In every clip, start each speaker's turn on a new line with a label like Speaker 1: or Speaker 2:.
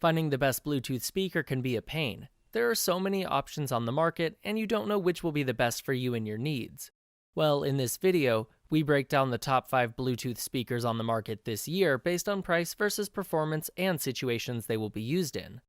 Speaker 1: Finding the best Bluetooth speaker can be a pain. There are so many options on the market, and you don't know which will be the best for you and your needs. Well, in this video, we break down the top 5 Bluetooth speakers on the market this year based on price versus performance and situations they will be used in.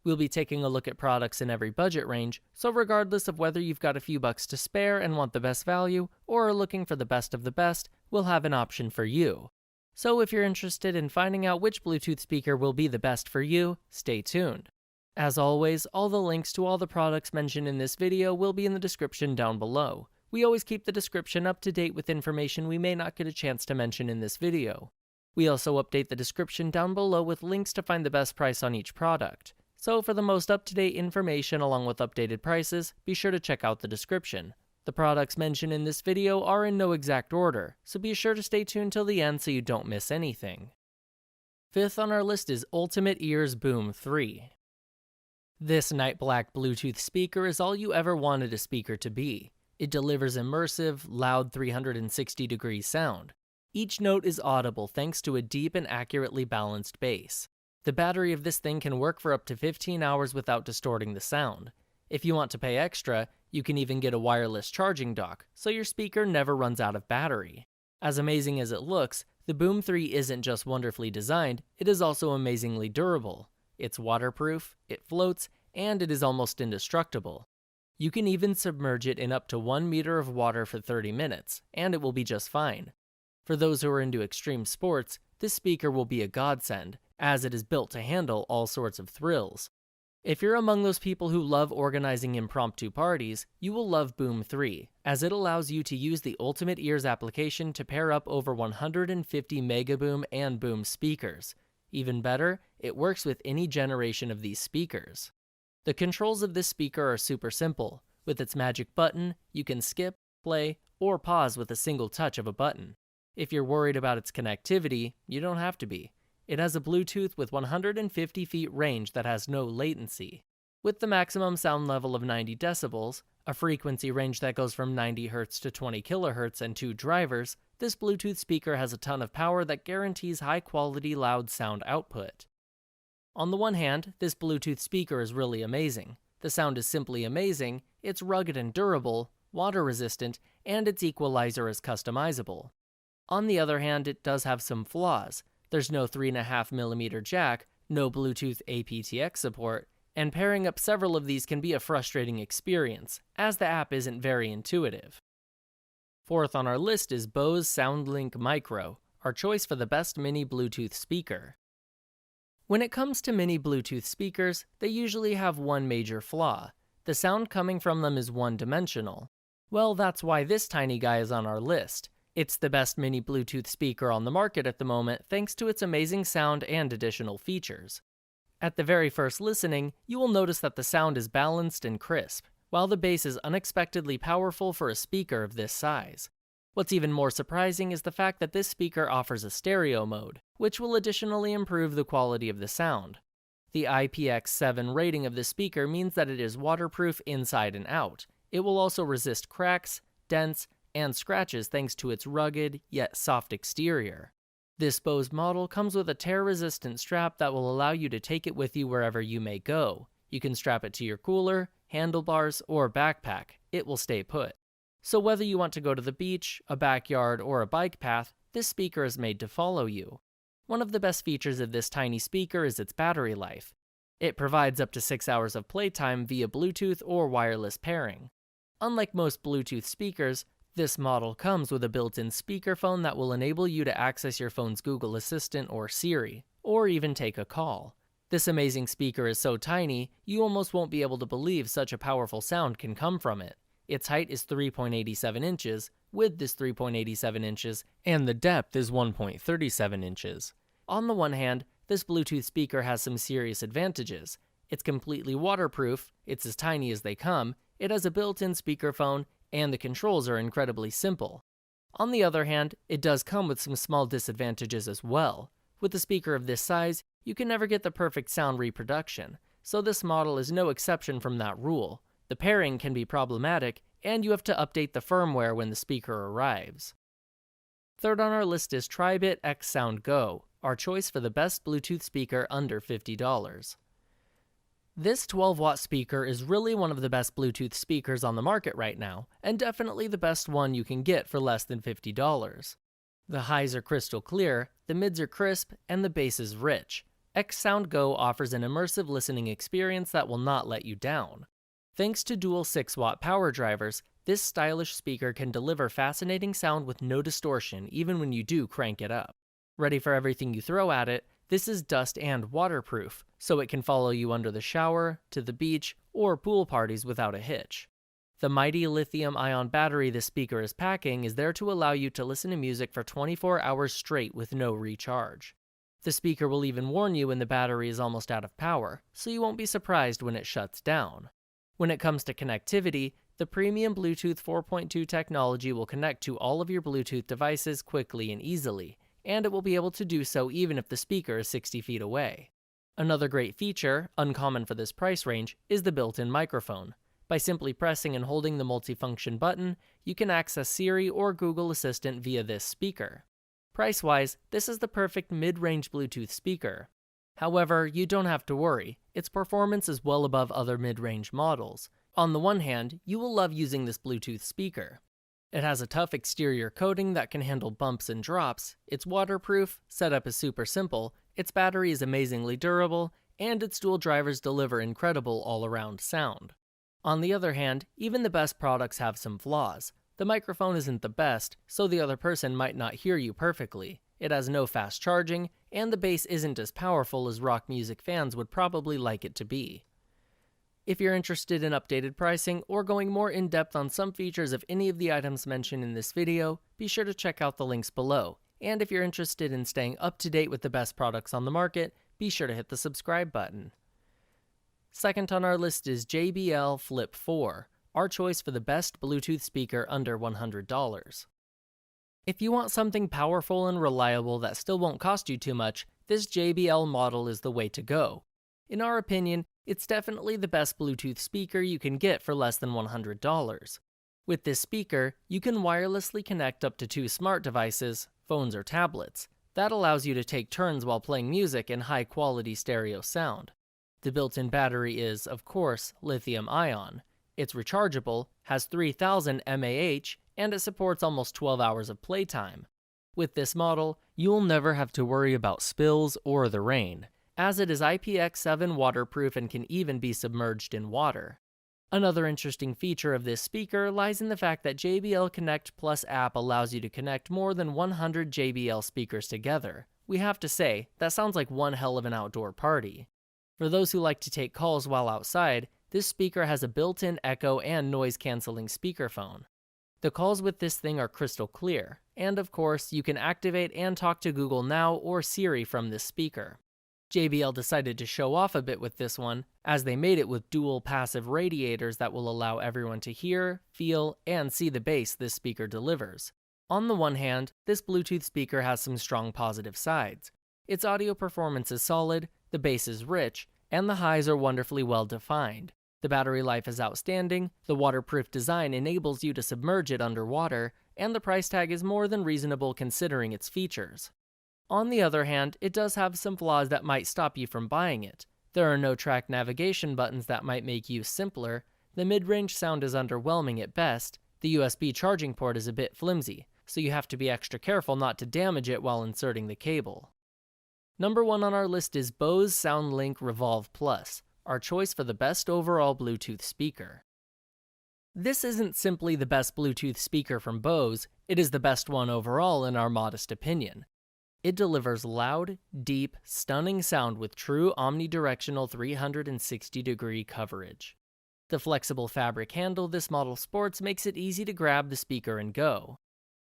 Speaker 1: We'll be taking a look at products in every budget range, so regardless of whether you've got a few bucks to spare and want the best value, or are looking for the best of the best, we'll have an option for you. So if you're interested in finding out which Bluetooth speaker will be the best for you, stay tuned. As always, all the links to all the products mentioned in this video will be in the description down below. We always keep the description up to date with information we may not get a chance to mention in this video. We also update the description down below with links to find the best price on each product. So for the most up-to-date information along with updated prices, be sure to check out the description. The products mentioned in this video are in no exact order, so be sure to stay tuned till the end so you don't miss anything. Fifth on our list is Ultimate Ears Boom 3. This night black Bluetooth speaker is all you ever wanted a speaker to be. It delivers immersive, loud 360-degree sound. Each note is audible thanks to a deep and accurately balanced bass. The battery of this thing can work for up to 15 hours without distorting the sound. If you want to pay extra, you can even get a wireless charging dock, so your speaker never runs out of battery. As amazing as it looks, the Boom 3 isn't just wonderfully designed, it is also amazingly durable. It's waterproof, it floats, and it is almost indestructible. You can even submerge it in up to 1 meter of water for 30 minutes, and it will be just fine. For those who are into extreme sports, this speaker will be a godsend, as it is built to handle all sorts of thrills. If you're among those people who love organizing impromptu parties, you will love Boom 3, as it allows you to use the Ultimate Ears application to pair up over 150 Megaboom and Boom speakers. Even better, it works with any generation of these speakers. The controls of this speaker are super simple. With its magic button, you can skip, play, or pause with a single touch of a button. If you're worried about its connectivity, you don't have to be. It has a Bluetooth with 150 feet range that has no latency. With the maximum sound level of 90 decibels, a frequency range that goes from 90 Hz to 20 kHz and 2 drivers, this Bluetooth speaker has a ton of power that guarantees high-quality loud sound output. On the one hand, this Bluetooth speaker is really amazing. The sound is simply amazing, it's rugged and durable, water-resistant, and its equalizer is customizable. On the other hand, it does have some flaws. There's no 3.5mm jack, no Bluetooth aptX support, and pairing up several of these can be a frustrating experience, as the app isn't very intuitive. Fourth on our list is Bose SoundLink Micro, our choice for the best mini Bluetooth speaker. When it comes to mini Bluetooth speakers, they usually have one major flaw. The sound coming from them is one-dimensional. Well, that's why this tiny guy is on our list. It's the best mini Bluetooth speaker on the market at the moment thanks to its amazing sound and additional features. At the very first listening, you will notice that the sound is balanced and crisp, while the bass is unexpectedly powerful for a speaker of this size. What's even more surprising is the fact that this speaker offers a stereo mode, which will additionally improve the quality of the sound. The IPX7 rating of this speaker means that it is waterproof inside and out. It will also resist cracks, dents, and scratches thanks to its rugged, yet soft exterior. This Bose model comes with a tear-resistant strap that will allow you to take it with you wherever you may go. You can strap it to your cooler, handlebars, or backpack. It will stay put. So whether you want to go to the beach, a backyard, or a bike path, this speaker is made to follow you. One of the best features of this tiny speaker is its battery life. It provides up to 6 hours of playtime via Bluetooth or wireless pairing. Unlike most Bluetooth speakers, this model comes with a built-in speakerphone that will enable you to access your phone's Google Assistant or Siri, or even take a call. This amazing speaker is so tiny, you almost won't be able to believe such a powerful sound can come from it. Its height is 3.87 inches, width is 3.87 inches, and the depth is 1.37 inches. On the one hand, this Bluetooth speaker has some serious advantages. It's completely waterproof, it's as tiny as they come, it has a built-in speakerphone, and the controls are incredibly simple. On the other hand, it does come with some small disadvantages as well. With a speaker of this size, you can never get the perfect sound reproduction, so this model is no exception from that rule. The pairing can be problematic, and you have to update the firmware when the speaker arrives. Third on our list is Tribit X Sound Go, our choice for the best Bluetooth speaker under $50. This 12-watt speaker is really one of the best Bluetooth speakers on the market right now, and definitely the best one you can get for less than $50. The highs are crystal clear, the mids are crisp, and the bass is rich. Xsound Go offers an immersive listening experience that will not let you down. Thanks to dual 6-watt power drivers, this stylish speaker can deliver fascinating sound with no distortion even when you do crank it up. Ready for everything you throw at it, this is dust and waterproof, so it can follow you under the shower, to the beach, or pool parties without a hitch. The mighty lithium-ion battery this speaker is packing is there to allow you to listen to music for 24 hours straight with no recharge. The speaker will even warn you when the battery is almost out of power, so you won't be surprised when it shuts down. When it comes to connectivity, the premium Bluetooth 4.2 technology will connect to all of your Bluetooth devices quickly and easily, and it will be able to do so even if the speaker is 60 feet away. Another great feature, uncommon for this price range, is the built-in microphone. By simply pressing and holding the multifunction button, you can access Siri or Google Assistant via this speaker. Price-wise, this is the perfect mid-range Bluetooth speaker. However, you don't have to worry, its performance is well above other mid-range models. On the one hand, you will love using this Bluetooth speaker. It has a tough exterior coating that can handle bumps and drops, it's waterproof, setup is super simple, its battery is amazingly durable, and its dual drivers deliver incredible all-around sound. On the other hand, even the best products have some flaws. The microphone isn't the best, so the other person might not hear you perfectly. It has no fast charging, and the bass isn't as powerful as rock music fans would probably like it to be. If you're interested in updated pricing or going more in-depth on some features of any of the items mentioned in this video, be sure to check out the links below. And if you're interested in staying up to date with the best products on the market, be sure to hit the subscribe button. Second on our list is JBL Flip 4, our choice for the best Bluetooth speaker under $100. If you want something powerful and reliable that still won't cost you too much, this JBL model is the way to go. In our opinion, it's definitely the best Bluetooth speaker you can get for less than $100. With this speaker, you can wirelessly connect up to 2 smart devices, phones or tablets. That allows you to take turns while playing music in high-quality stereo sound. The built-in battery is, of course, lithium-ion. It's rechargeable, has 3000 mAh, and it supports almost 12 hours of playtime. With this model, you'll never have to worry about spills or the rain, as it is IPX7 waterproof and can even be submerged in water. Another interesting feature of this speaker lies in the fact that JBL Connect Plus app allows you to connect more than 100 JBL speakers together. We have to say, that sounds like one hell of an outdoor party. For those who like to take calls while outside, this speaker has a built-in echo and noise-canceling speakerphone. The calls with this thing are crystal clear, and of course, you can activate and talk to Google Now or Siri from this speaker. JBL decided to show off a bit with this one, as they made it with dual passive radiators that will allow everyone to hear, feel, and see the bass this speaker delivers. On the one hand, this Bluetooth speaker has some strong positive sides. Its audio performance is solid, the bass is rich, and the highs are wonderfully well defined. The battery life is outstanding, the waterproof design enables you to submerge it underwater, and the price tag is more than reasonable considering its features. On the other hand, it does have some flaws that might stop you from buying it. There are no track navigation buttons that might make use simpler, the mid-range sound is underwhelming at best, the USB charging port is a bit flimsy, so you have to be extra careful not to damage it while inserting the cable. Number 1 on our list is Bose SoundLink Revolve Plus, our choice for the best overall Bluetooth speaker. This isn't simply the best Bluetooth speaker from Bose, it is the best one overall in our modest opinion. It delivers loud, deep, stunning sound with true omnidirectional 360-degree coverage. The flexible fabric handle this model sports makes it easy to grab the speaker and go.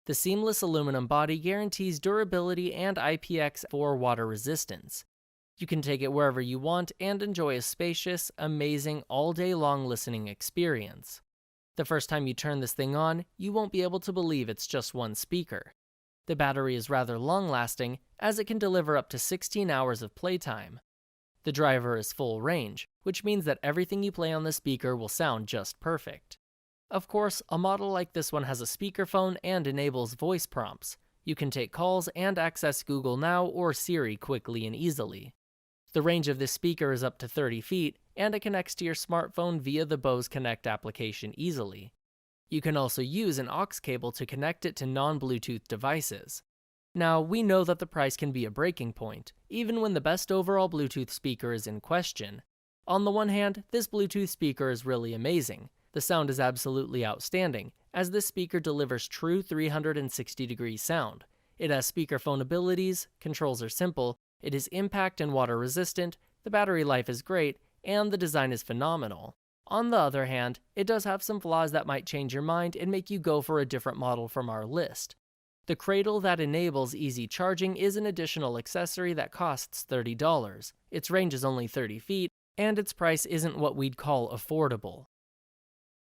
Speaker 1: The seamless aluminum body guarantees durability and IPX4 water resistance. You can take it wherever you want and enjoy a spacious, amazing, all-day-long listening experience. The first time you turn this thing on, you won't be able to believe it's just one speaker. The battery is rather long-lasting, as it can deliver up to 16 hours of playtime. The driver is full range, which means that everything you play on the speaker will sound just perfect. Of course, a model like this one has a speakerphone and enables voice prompts. You can take calls and access Google Now or Siri quickly and easily. The range of this speaker is up to 30 feet, and it connects to your smartphone via the Bose Connect application easily. You can also use an aux cable to connect it to non-Bluetooth devices. Now, we know that the price can be a breaking point, even when the best overall Bluetooth speaker is in question. On the one hand, this Bluetooth speaker is really amazing. The sound is absolutely outstanding, as this speaker delivers true 360-degree sound. It has speakerphone abilities, controls are simple, it is impact and water resistant, the battery life is great, and the design is phenomenal. On the other hand, it does have some flaws that might change your mind and make you go for a different model from our list. The cradle that enables easy charging is an additional accessory that costs $30. Its range is only 30 feet, and its price isn't what we'd call affordable.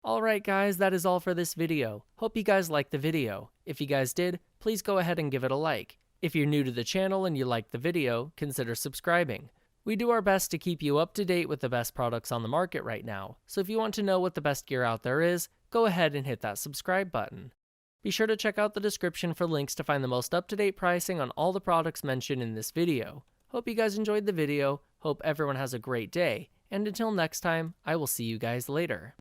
Speaker 1: Alright guys, that is all for this video. Hope you guys liked the video. If you guys did, please go ahead and give it a like. If you're new to the channel and you liked the video, consider subscribing. We do our best to keep you up to date with the best products on the market right now, so if you want to know what the best gear out there is, go ahead and hit that subscribe button. Be sure to check out the description for links to find the most up-to-date pricing on all the products mentioned in this video. Hope you guys enjoyed the video, hope everyone has a great day, and until next time, I will see you guys later.